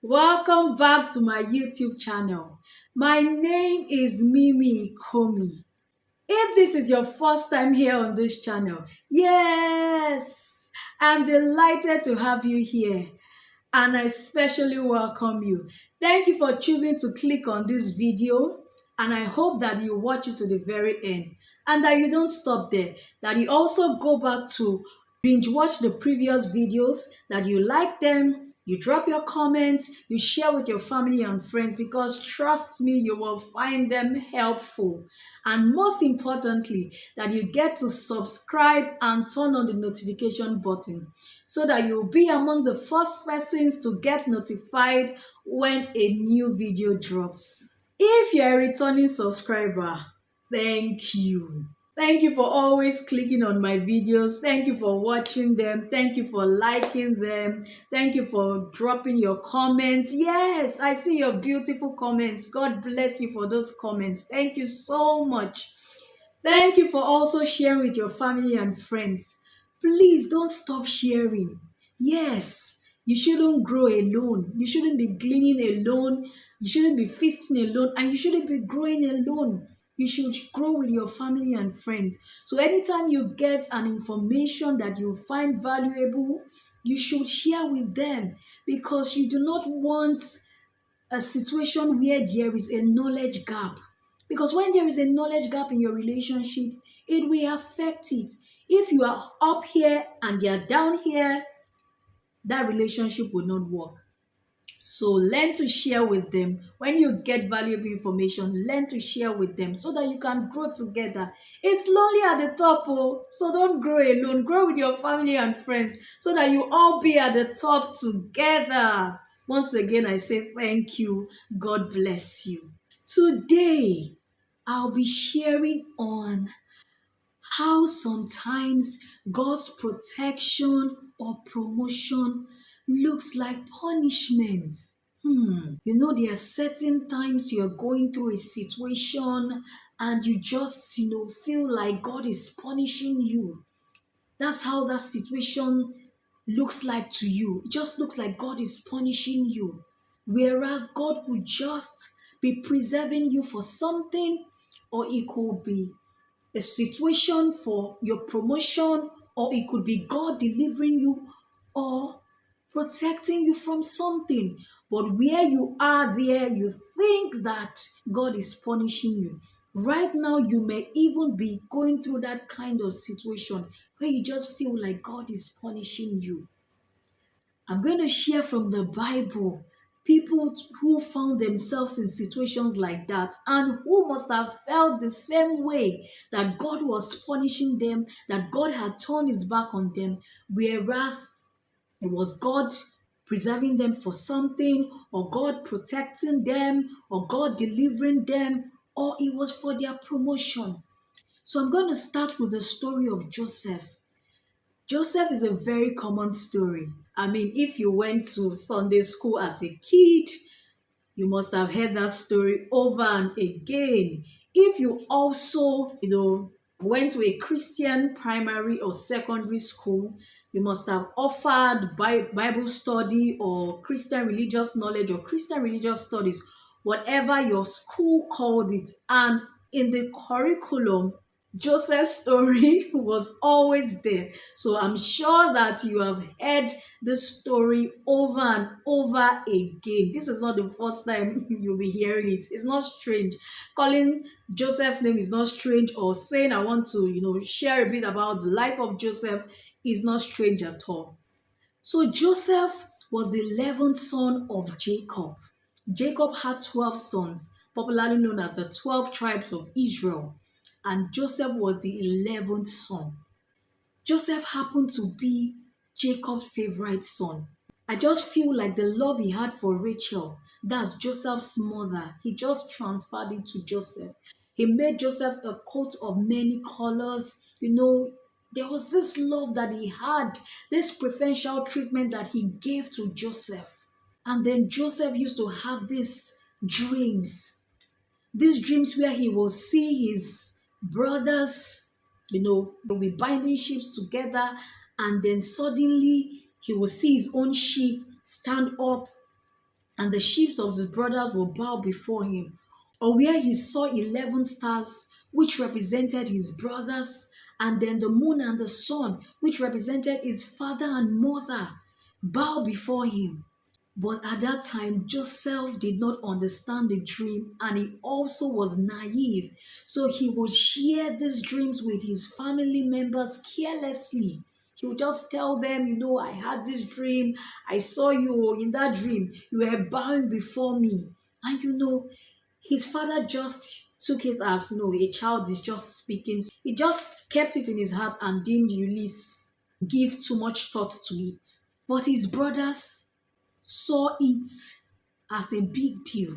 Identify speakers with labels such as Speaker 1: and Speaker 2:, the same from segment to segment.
Speaker 1: Welcome back to my YouTube channel. My name is Mimi Komi. If this is your first time here on this channel, yes, I'm delighted to have you here and I especially welcome you. Thank you for choosing to click on this video and I hope that you watch it to the very end and that you don't stop there, that you also go back to binge watch the previous videos, that you like them, you drop your comments, you share with your family and friends because trust me, you will find them helpful. And most importantly, that you get to subscribe and turn on the notification button so that you'll be among the first persons to get notified when a new video drops. If you're a returning subscriber, thank you. Thank you for always clicking on my videos. Thank you for watching them. Thank you for liking them. Thank you for dropping your comments. Yes, I see your beautiful comments. God bless you for those comments. Thank you so much. Thank you for also sharing with your family and friends. Please don't stop sharing. Yes, you shouldn't grow alone. You shouldn't be gleaning alone. You shouldn't be feasting alone. And you shouldn't be growing alone. You should grow with your family and friends. So anytime you get an information that you find valuable, you should share with them because you do not want a situation where there is a knowledge gap. Because when there is a knowledge gap in your relationship, it will affect it. If you are up here and they are down here, that relationship will not work. So learn to share with them. When you get valuable information, learn to share with them so that you can grow together. It's lonely at the top, so don't grow alone. Grow with your family and friends so that you all be at the top together. Once again, I say thank you. God bless you. Today, I'll be sharing on how sometimes God's protection or promotion looks like punishment. There are certain times you're going through a situation and you just, feel like God is punishing you. That's how that situation looks like to you. It just looks like God is punishing you. Whereas God could just be preserving you for something, or it could be a situation for your promotion, or it could be God delivering you or protecting you from something. But where you are there, you think that God is punishing you. Right now, you may even be going through that kind of situation where you just feel like God is punishing you. I'm going to share from the Bible people who found themselves in situations like that and who must have felt the same way, that God was punishing them, that God had turned his back on them, whereas it was God preserving them for something, or God protecting them, or God delivering them, or it was for their promotion. So I'm going to start with the story of Joseph. Joseph is a very common story. I mean, if you went to Sunday school as a kid, you must have heard that story over and again. If you also, went to a Christian primary or secondary school, you must have offered Bible study or Christian religious knowledge or Christian religious studies, whatever your school called it. And in the curriculum, Joseph's story was always there. So I'm sure that you have heard this story over and over again. This is not the first time you'll be hearing it. It's not strange. Calling Joseph's name is not strange, or saying I want to, share a bit about the life of Joseph is not strange at all. So Joseph was the 11th son of Jacob. Jacob had 12 sons, popularly known as the 12 tribes of Israel, and Joseph was the 11th son. Joseph happened to be Jacob's favorite son. I just feel like the love he had for Rachel, that's Joseph's mother, he just transferred it to Joseph. He made Joseph a coat of many colors. There was this love that he had, this preferential treatment that he gave to Joseph. And then Joseph used to have dreams, these dreams where he will see his brothers, they'll be binding ships together, and then suddenly he will see his own ship stand up and the sheep of his brothers will bow before him. Or where he saw 11 stars, which represented his brothers, and then the moon and the sun, which represented his father and mother, bow before him. But at that time, Joseph did not understand the dream, and he also was naive. So he would share these dreams with his family members carelessly. He would just tell them, I had this dream. I saw you in that dream. You were bowing before me. And his father just took it as, no, a child is just speaking. He just kept it in his heart and didn't really give too much thought to it. But his brothers saw it as a big deal.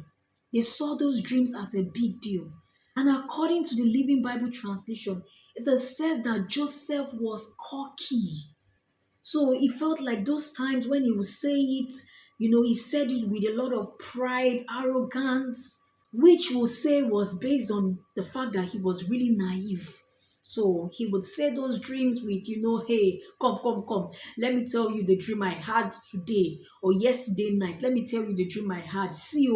Speaker 1: They saw those dreams as a big deal. And according to the Living Bible translation, it is said that Joseph was cocky. So it felt like those times when he would say it, he said it with a lot of pride, arrogance, which we'll say was based on the fact that he was really naive. So he would say those dreams with, hey, come. Let me tell you the dream I had today or yesterday night. Let me tell you the dream I had. See,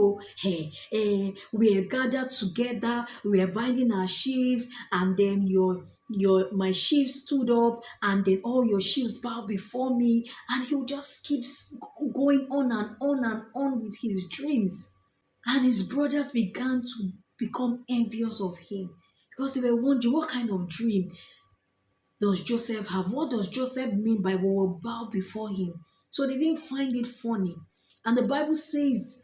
Speaker 1: we are gathered together. We are binding our sheaves, and then my sheaves stood up, and then all your sheaves bowed before me. And he'll just keep going on and on and on with his dreams. And his brothers began to become envious of him because they were wondering, what kind of dream does Joseph have? What does Joseph mean by we will bow before him? So they didn't find it funny. And the Bible says,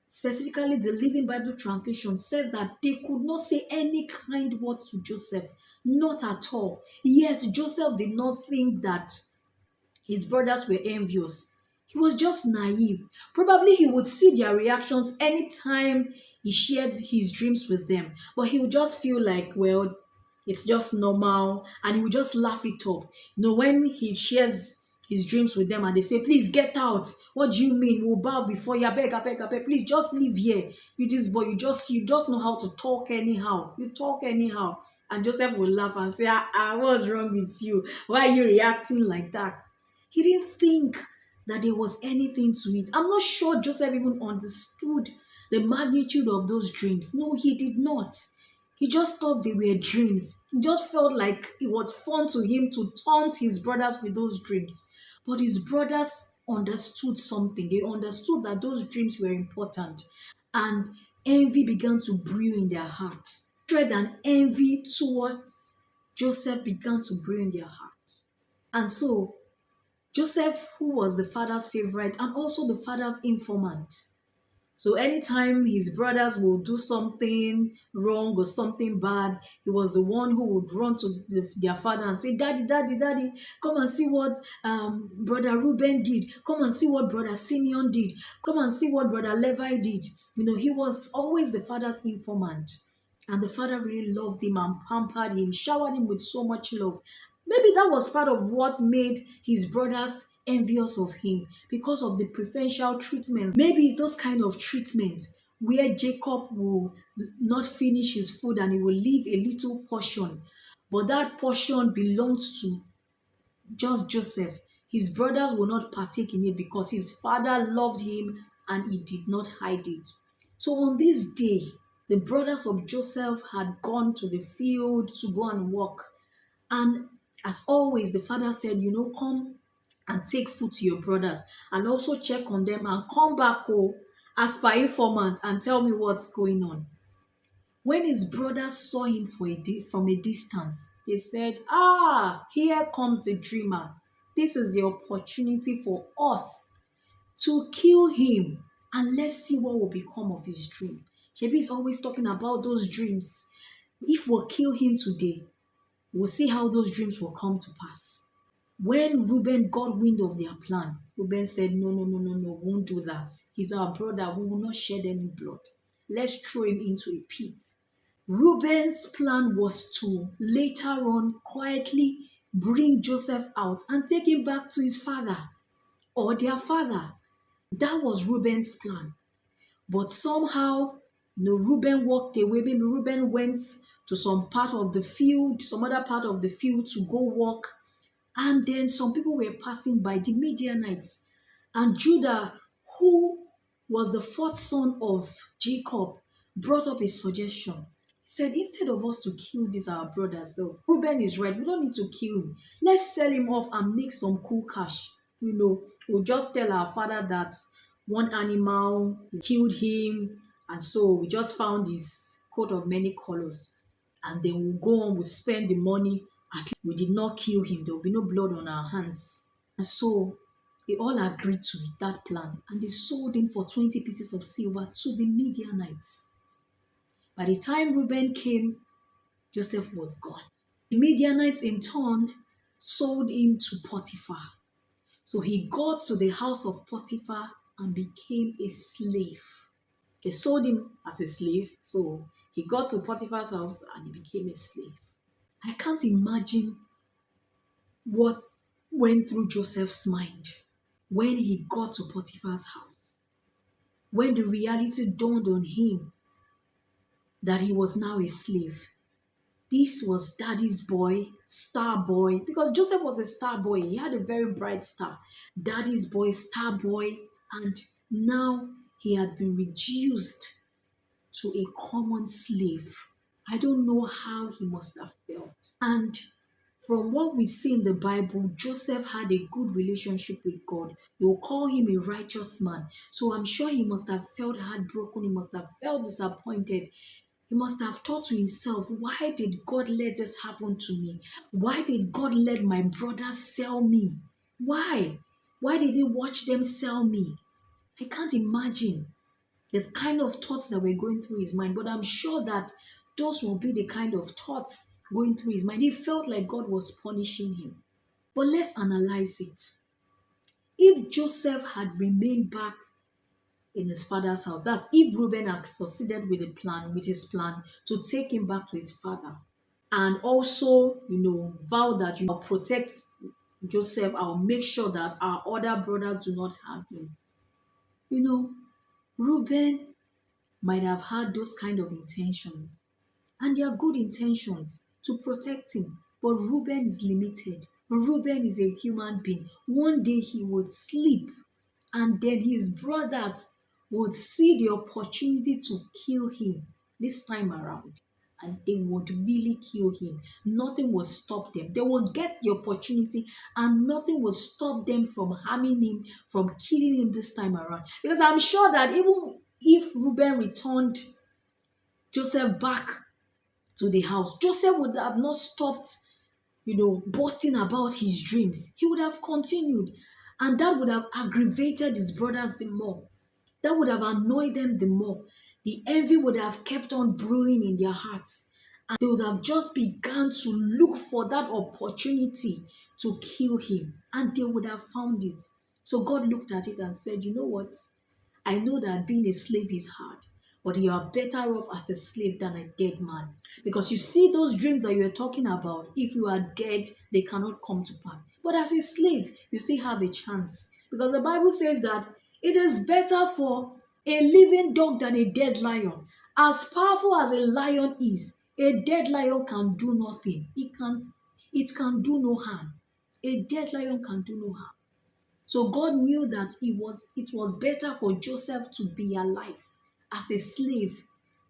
Speaker 1: specifically the Living Bible translation, said that they could not say any kind word to Joseph. Not at all. Yet Joseph did not think that his brothers were envious. He was just naive. Probably he would see their reactions anytime he shared his dreams with them. But he would just feel like, well, it's just normal. And he would just laugh it up. When he shares his dreams with them and they say, please get out. What do you mean? We'll bow before you. I beg. Please just leave here. You this boy, you just know how to talk anyhow. You talk anyhow. And Joseph will laugh and say, what's wrong with you? Why are you reacting like that? He didn't think that there was anything to it. I'm not sure Joseph even understood the magnitude of those dreams. No, he did not. He just thought they were dreams. He just felt like it was fun to him to taunt his brothers with those dreams. But his brothers understood something. They understood that those dreams were important. And envy began to brew in their hearts. Hatred and envy towards Joseph began to brew in their heart. And so Joseph, who was the father's favorite and also the father's informant. So anytime his brothers would do something wrong or something bad, he was the one who would run to their father and say, Daddy, come and see what Brother Reuben did. Come and see what Brother Simeon did. Come and see what Brother Levi did. He was always the father's informant. And the father really loved him and pampered him, showered him with so much love. Maybe that was part of what made his brothers envious of him, because of the preferential treatment. Maybe it's those kind of treatment where Jacob will not finish his food and he will leave a little portion, but that portion belongs to just Joseph. His brothers will not partake in it because his father loved him and he did not hide it. So on this day, the brothers of Joseph had gone to the field to go and work. And as always, the father said, come and take food to your brothers and also check on them and come back as per informant and tell me what's going on. When his brothers saw him from a distance, they said, here comes the dreamer. This is the opportunity for us to kill him and let's see what will become of his dream. Shebi is always talking about those dreams. If we kill him today, we'll see how those dreams will come to pass. When Reuben got wind of their plan, Reuben said, no, we won't do that. He's our brother. We will not shed any blood. Let's throw him into a pit. Reuben's plan was to later on quietly bring Joseph out and take him back to his father or their father. That was Reuben's plan. But somehow, Reuben walked away. Maybe Reuben went to some part of the field, some other part of the field to go walk. And then some people were passing by, the Midianites. And Judah, who was the fourth son of Jacob, brought up a suggestion. He said, instead of us to kill this our brother, so Reuben is right, we don't need to kill him. Let's sell him off and make some cool cash. We'll just tell our father that one animal killed him, and so we just found his coat of many colors. And then we'll go on, we'll spend the money. At least we did not kill him, there will be no blood on our hands. And so they all agreed to that plan, and they sold him for 20 pieces of silver to the Midianites. By the time Reuben came, Joseph was gone. The Midianites in turn sold him to Potiphar. So he got to the house of Potiphar and became a slave. They sold him as a slave, so he got to Potiphar's house and he became a slave. I can't imagine what went through Joseph's mind when he got to Potiphar's house, when the reality dawned on him that he was now a slave. This was daddy's boy, star boy, because Joseph was a star boy. He had a very bright star. Daddy's boy, star boy, and now he had been reduced to a common slave. I don't know how he must have felt. And from what we see in the Bible, Joseph had a good relationship with God. They will call him a righteous man. So I'm sure he must have felt heartbroken. He must have felt disappointed. He must have thought to himself, why did God let this happen to me? Why did God let my brothers sell me? Why? Why did he watch them sell me? I can't imagine the kind of thoughts that were going through his mind, but I'm sure that those will be the kind of thoughts going through his mind. He felt like God was punishing him. But let's analyze it. If Joseph had remained back in his father's house, that's if Reuben had succeeded with his plan to take him back to his father, and also, vow that you will protect Joseph, I'll make sure that our other brothers do not harm him. Reuben might have had those kind of intentions, and they are good intentions to protect him, but Reuben is limited. Reuben is a human being. One day he would sleep, and then his brothers would see the opportunity to kill him this time around, and they would really kill him. Nothing will stop them. They will get the opportunity, and nothing will stop them from harming him, from killing him this time around. Because I'm sure that even if Reuben returned Joseph back to the house, Joseph would have not stopped, boasting about his dreams. He would have continued, and that would have aggravated his brothers the more. That would have annoyed them the more. The envy would have kept on brewing in their hearts, and they would have just begun to look for that opportunity to kill him, and they would have found it. So God looked at it and said, you know what? I know that being a slave is hard, but you are better off as a slave than a dead man. Because you see those dreams that you are talking about, if you are dead, they cannot come to pass. But as a slave, you still have a chance. Because the Bible says that it is better for a living dog than a dead lion. As powerful as a lion is, a dead lion can do nothing. It can do no harm. A dead lion can do no harm. So God knew that it was better for Joseph to be alive as a slave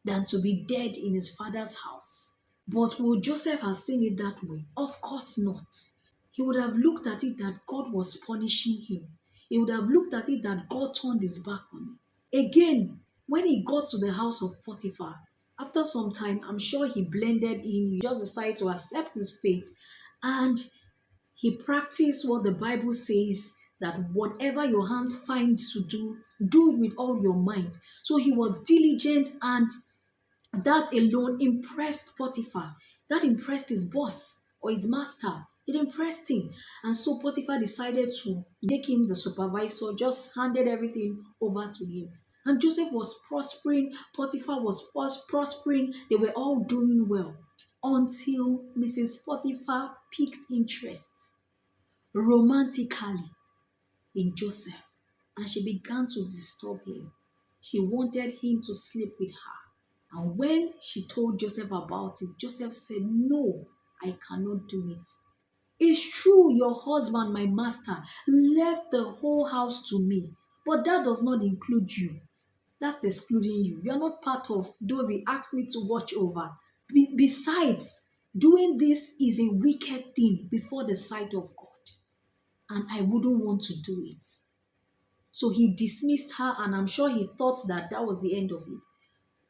Speaker 1: than to be dead in his father's house. But would Joseph have seen it that way? Of course not. He would have looked at it that God was punishing him. He would have looked at it that God turned his back on him. Again, when he got to the house of Potiphar, after some time, I'm sure he blended in. He just decided to accept his fate, and he practiced what the Bible says, that whatever your hands find to do, do it with all your mind. So he was diligent, and that alone impressed Potiphar. That impressed his boss or his master. It impressed him. And so Potiphar decided to make him the supervisor, just handed everything over to him. And Joseph was prospering, Potiphar was prospering, they were all doing well, until Mrs. Potiphar piqued interest romantically in Joseph, and she began to disturb him. She wanted him to sleep with her. And when she told Joseph about it, Joseph said, no, I cannot do it. It's true, your husband, my master, left the whole house to me, but that does not include you. That's excluding you. You are not part of those he asked me to watch over. Besides, doing this is a wicked thing before the sight of God, and I wouldn't want to do it. So he dismissed her, and I'm sure he thought that that was the end of it.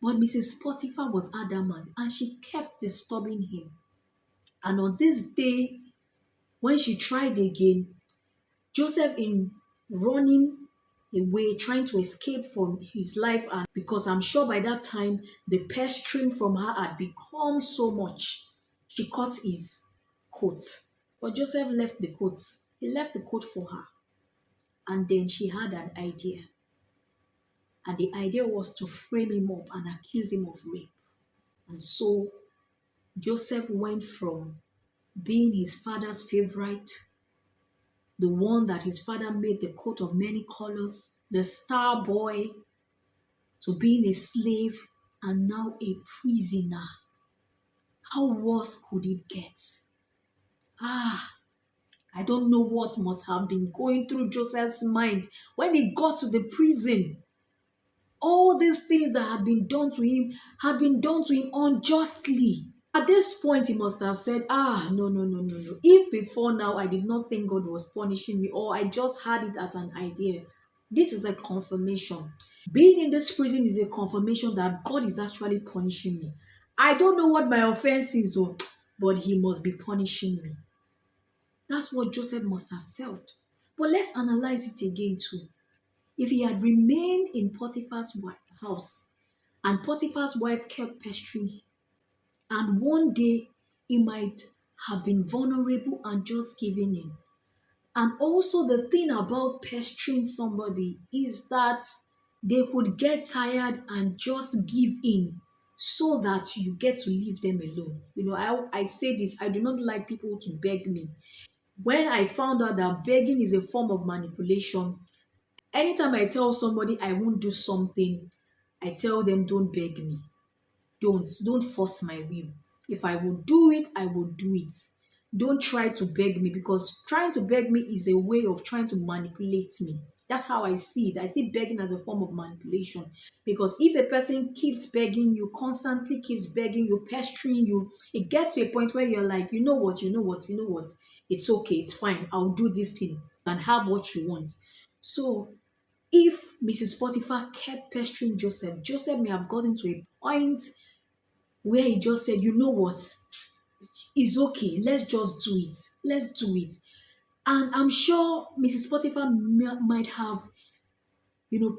Speaker 1: But Mrs. Potiphar was adamant, and she kept disturbing him. And on this day, when she tried again, Joseph, in running away, trying to escape from his life, and because I'm sure by that time the pestering from her had become so much, she cut his coat. But Joseph left the coat. He left the coat for her. And then she had an idea. And the idea was to frame him up and accuse him of rape. And so Joseph went from being his father's favorite, the one that his father made the coat of many colors, the star boy, to being a slave and now a prisoner. How worse could it get? I don't know what must have been going through Joseph's mind when he got to the prison. All these things that had been done to him had been done to him unjustly. At this point, he must have said, no, no, no, no, no. If before now I did not think God was punishing me, or I just had it as an idea, this is a confirmation. Being in this prison is a confirmation that God is actually punishing me. I don't know what my offense is, but he must be punishing me. That's what Joseph must have felt. But let's analyze it again too. If he had remained in Potiphar's house, and Potiphar's wife kept pestering him, and one day he might have been vulnerable and just giving in. And also the thing about pestering somebody is that they could get tired and just give in so that you get to leave them alone. I say this, I do not like people to beg me. When I found out that begging is a form of manipulation, anytime I tell somebody I won't do something, I tell them, don't beg me. Don't force my will. If I will do it, I will do it. Don't try to beg me, because trying to beg me is a way of trying to manipulate me. That's how I see it. I see begging as a form of manipulation, because if a person keeps begging you, constantly keeps begging you, pestering you, it gets to a point where you're like, you know what, it's okay, it's fine, I'll do this thing and have what you want. So if Mrs. Potiphar kept pestering Joseph, Joseph may have gotten to a point where he just said, you know what, it's okay, let's just do it. Let's do it. And I'm sure Mrs. Potiphar might have,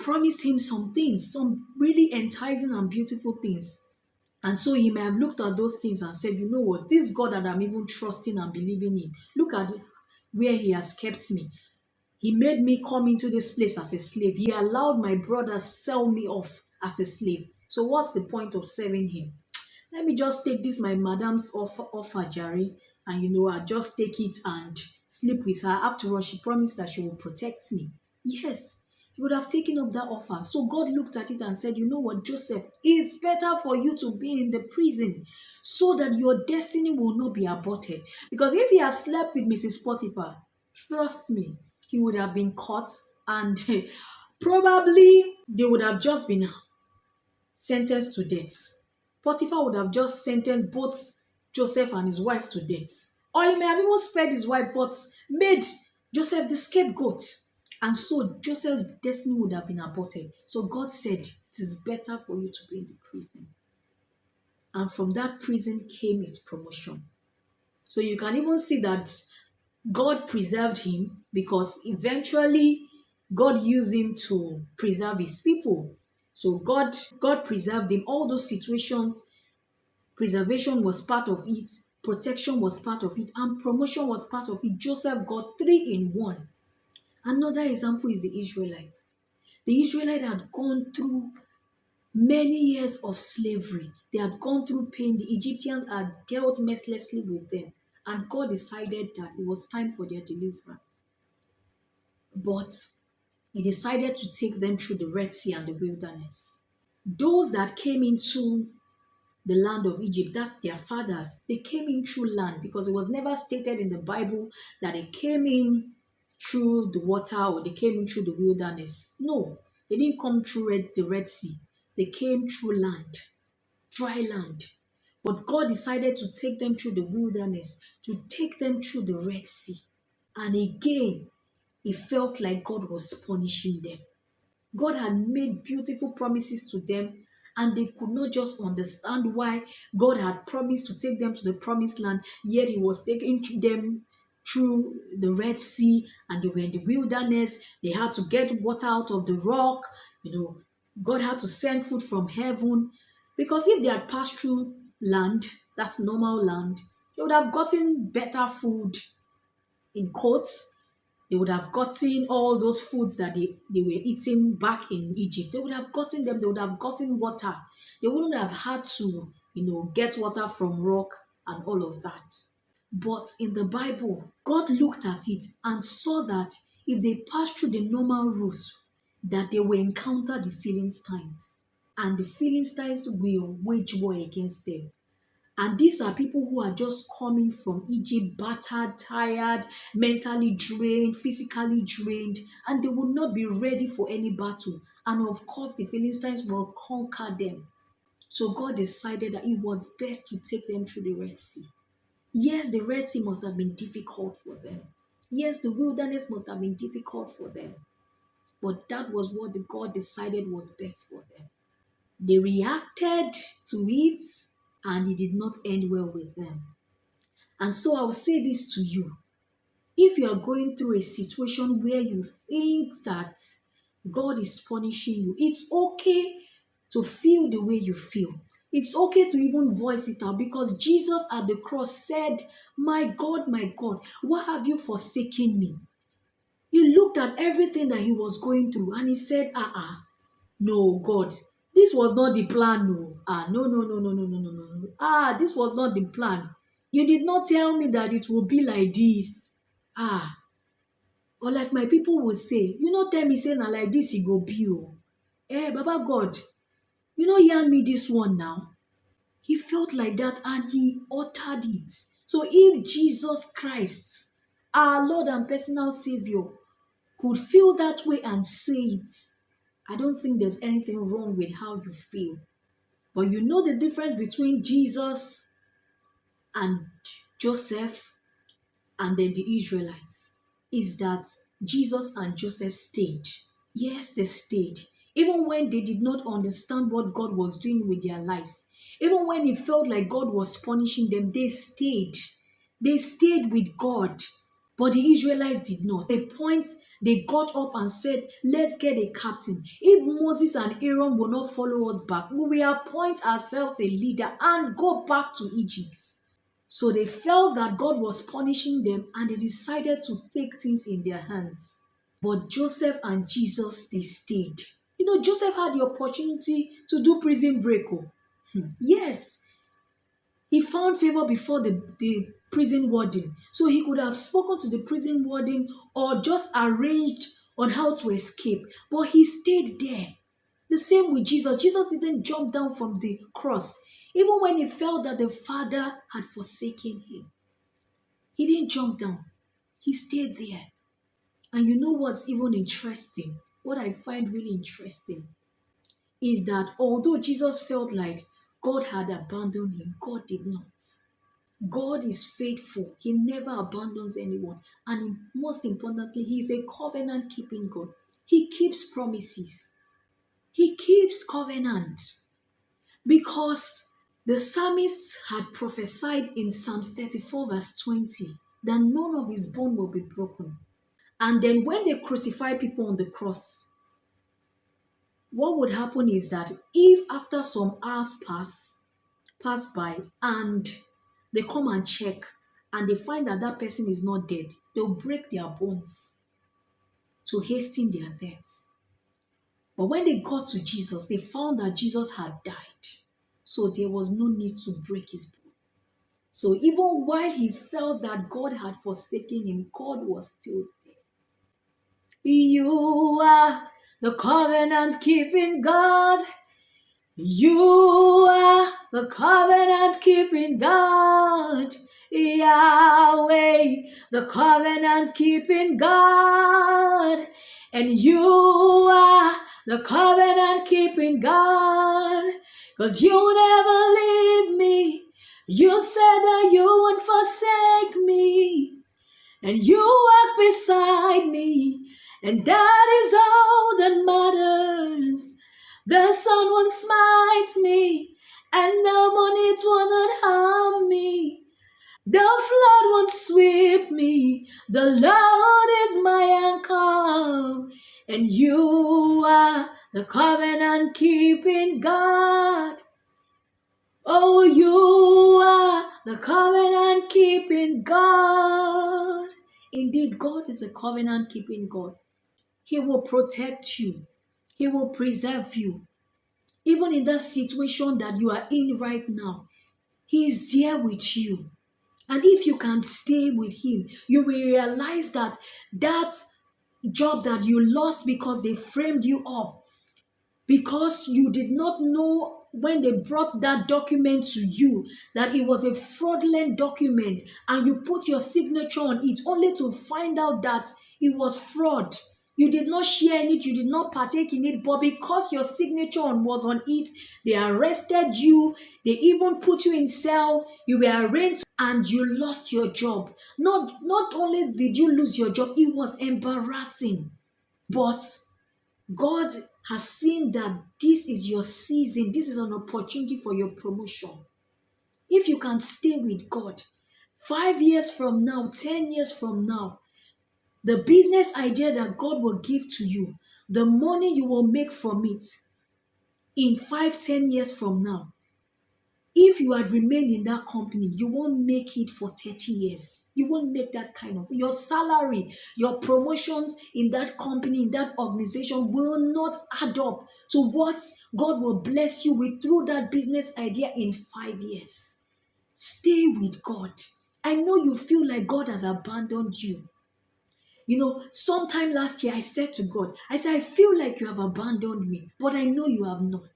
Speaker 1: promised him some things, some really enticing and beautiful things. And so he may have looked at those things and said, you know what, this God that I'm even trusting and believing in, look at where he has kept me. He made me come into this place as a slave. He allowed my brothers sell me off as a slave. So what's the point of serving him? Let me just take this my madam's offer, Jerry, and I just take it and sleep with her. After all, she promised that she will protect me. Yes, he would have taken up that offer. So God looked at it and said, you know what, Joseph, it's better for you to be in the prison so that your destiny will not be aborted. Because if he has slept with Mrs. Potiphar, trust me, he would have been caught, and probably they would have just been sentenced to death. Potiphar would have just sentenced both Joseph and his wife to death. Or he may have even spared his wife, but made Joseph the scapegoat. And so Joseph's destiny would have been aborted. So God said, it is better for you to be in the prison. And from that prison came his promotion. So you can even see that God preserved him, because eventually God used him to preserve his people. So God preserved him. All those situations, preservation was part of it, protection was part of it, and promotion was part of it. Joseph got 3 in 1. Another example is the Israelites. The Israelites had gone through many years of slavery. They had gone through pain. The Egyptians had dealt mercilessly with them. And God decided that it was time for their deliverance. But he decided to take them through the Red Sea and the wilderness. Those that came into the land of Egypt, that's their fathers, they came in through land, because it was never stated in the Bible that they came in through the water or they came in through the wilderness. No, They didn't come through the Red Sea. They came through land, dry land. But God decided to take them through the wilderness, to take them through the Red Sea. And again, it felt like God was punishing them. God had made beautiful promises to them, and they could not just understand why God had promised to take them to the promised land, yet He was taking them through the Red Sea, and they were in the wilderness. They had to get water out of the rock. God had to send food from heaven, because if they had passed through land, that's normal land, they would have gotten better food, in quotes. They would have gotten all those foods that they were eating back in Egypt. They would have gotten them. They would have gotten water. They wouldn't have had to, get water from rock and all of that. But in the Bible, God looked at it and saw that if they passed through the normal route, that they will encounter the Philistines. And the Philistines will wage war against them. And these are people who are just coming from Egypt, battered, tired, mentally drained, physically drained, and they will not be ready for any battle. And of course, the Philistines will conquer them. So God decided that it was best to take them through the Red Sea. Yes, the Red Sea must have been difficult for them. Yes, the wilderness must have been difficult for them. But that was what God decided was best for them. They reacted to it, and it did not end well with them. And so I'll say this to you. If you are going through a situation where you think that God is punishing you, it's okay to feel the way you feel. It's okay to even voice it out, because Jesus at the cross said, my God, why have you forsaken me? He looked at everything that he was going through and he said, no, God, this was not the plan. No. This was not the plan. You did not tell me that it will be like this. Or like my people would say, you not tell me say na like this it go be. Baba God, you know yarn me this one now. He felt like that and he uttered it. So if Jesus Christ, our Lord and personal Savior, could feel that way and say it, I don't think there's anything wrong with how you feel. But you know the difference between Jesus and Joseph and then the Israelites is that Jesus and Joseph stayed. Yes, they stayed. Even when they did not understand what God was doing with their lives. Even when it felt like God was punishing them, they stayed. They stayed with God. But the Israelites did not. At a point, they got up and said, let's get a captain. If Moses and Aaron will not follow us back, we will appoint ourselves a leader and go back to Egypt. So they felt that God was punishing them and they decided to take things in their hands. But Joseph and Jesus, they stayed. Joseph had the opportunity to do prison break. Yes. He found favor before the prison warden. So he could have spoken to the prison warden or just arranged on how to escape. But he stayed there. The same with Jesus. Jesus didn't jump down from the cross. Even when he felt that the Father had forsaken him. He didn't jump down. He stayed there. And you know what's even interesting? What I find really interesting is that although Jesus felt like God had abandoned him, God did not. God is faithful. He never abandons anyone. And most importantly, He is a covenant-keeping God. He keeps promises. He keeps covenant. Because the psalmist had prophesied in Psalms 34 verse 20 that none of his bone will be broken. And then when they crucify people on the cross, what would happen is that if after some hours pass by and they come and check and they find that that person is not dead, they'll break their bones to hasten their death. But when they got to Jesus, they found that Jesus had died. So there was no need to break his bone. So even while he felt that God had forsaken him, God was still there. You are the covenant-keeping God. You are the covenant-keeping God. Yahweh, the covenant-keeping God. And you are the covenant keeping God. 'Cause you never leave me. You said that you won't forsake me. And you walk beside me. And that is all that matters. The sun won't smite me. And the moon it will not harm me. The flood won't sweep me. The Lord is my anchor, and you are the covenant keeping God. Oh, you are the covenant keeping God. Indeed, God is a covenant keeping God. He will protect you. He will preserve you. Even in that situation that you are in right now, He is there with you. And if you can stay with Him, you will realize that that job that you lost because they framed you up, because you did not know when they brought that document to you that it was a fraudulent document, and you put your signature on it only to find out that it was fraud. You did not share in it, you did not partake in it, but because your signature was on it, they arrested you, they even put you in cell, you were arraigned, and you lost your job. Not only did you lose your job, it was embarrassing. But God has seen that this is your season. This is an opportunity for your promotion. If you can stay with God, 5 years from now, 10 years from now, the business idea that God will give to you, the money you will make from it in 5, 10 years from now, if you had remained in that company, you won't make it for 30 years. You won't make that kind of, your salary, your promotions in that company, in that organization will not add up to what God will bless you with through that business idea in 5 years. Stay with God. I know you feel like God has abandoned you. You know, sometime last year I said to God, I feel like you have abandoned me, but I know you have not.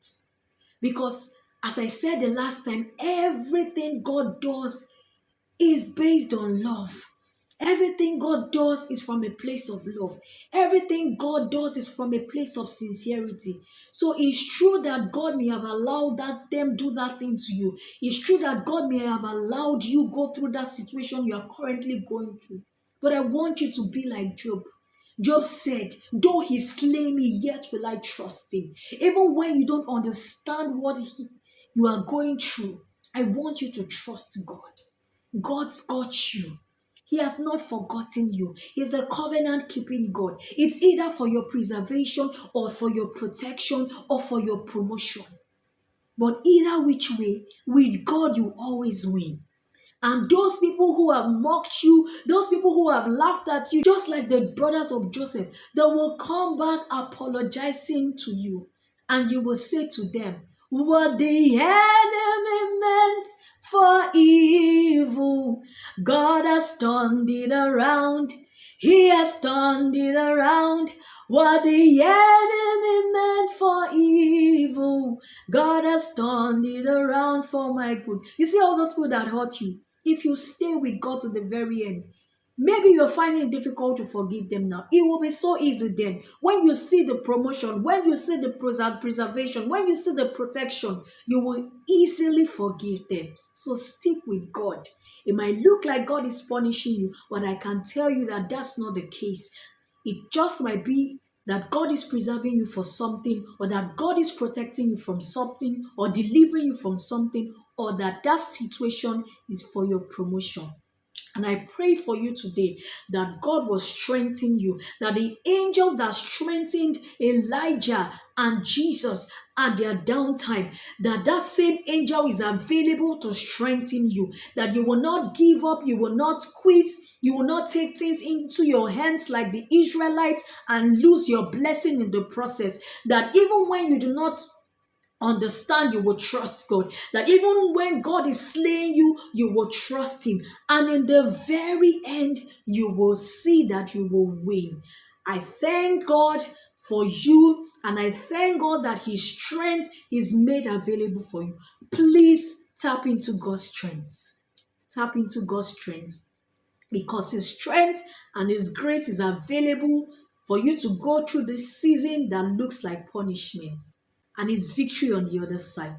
Speaker 1: Because as I said the last time, everything God does is based on love. Everything God does is from a place of love. Everything God does is from a place of sincerity. So it's true that God may have allowed them do that thing to you. It's true that God may have allowed you go through that situation you are currently going through. But I want you to be like Job. Job said, though he slay me, yet will I trust him. Even when you don't understand what you are going through, I want you to trust God. God's got you. He has not forgotten you. He's the covenant-keeping God. It's either for your preservation or for your protection or for your promotion. But either which way, with God you always win. And those people who have mocked you, those people who have laughed at you, just like the brothers of Joseph, they will come back apologizing to you. And you will say to them, what the enemy meant for evil, God has turned it around. He has turned it around. What the enemy meant for evil, God has turned it around for my good. You see all those people that hurt you, if you stay with God to the very end, maybe you're finding it difficult to forgive them now. It will be so easy then. When you see the promotion, when you see the preservation, when you see the protection, you will easily forgive them. So stick with God. It might look like God is punishing you, but I can tell you that that's not the case. It just might be that God is preserving you for something, or that God is protecting you from something, or delivering you from something, or that situation is for your promotion. And I pray for you today that God will strengthen you, that the angel that strengthened Elijah and Jesus at their downtime, that same angel is available to strengthen you, that you will not give up, you will not quit, you will not take things into your hands like the Israelites and lose your blessing in the process, that even when you do not understand, you will trust God, that even when God is slaying you, you will trust him, and in the very end you will see that you will win. I thank God for you, and I thank God that his strength is made available for you. Please tap into God's strength. Tap into God's strength, because his strength and his grace is available for you to go through this season that looks like punishment, and it's victory on the other side.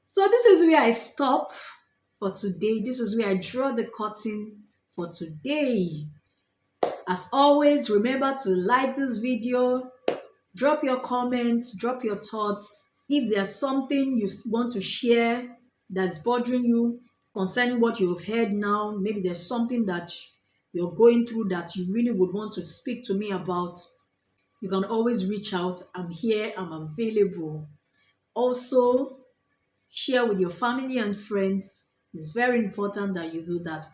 Speaker 1: So this is where I stop for today. This is where I draw the curtain for today. As always, remember to like this video, drop your comments, drop your thoughts. If there's something you want to share that's bothering you concerning what you've heard now, maybe there's something that you're going through that you really would want to speak to me about, you can always reach out. I'm here, I'm available. Also, share with your family and friends. It's very important that you do that.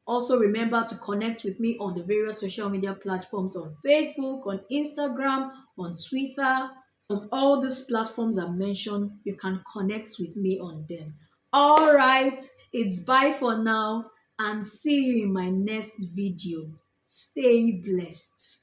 Speaker 1: Also, remember to connect with me on the various social media platforms on Facebook, on Instagram, on Twitter. On all these platforms I mentioned, you can connect with me on them. All right, it's bye for now and see you in my next video. Stay blessed.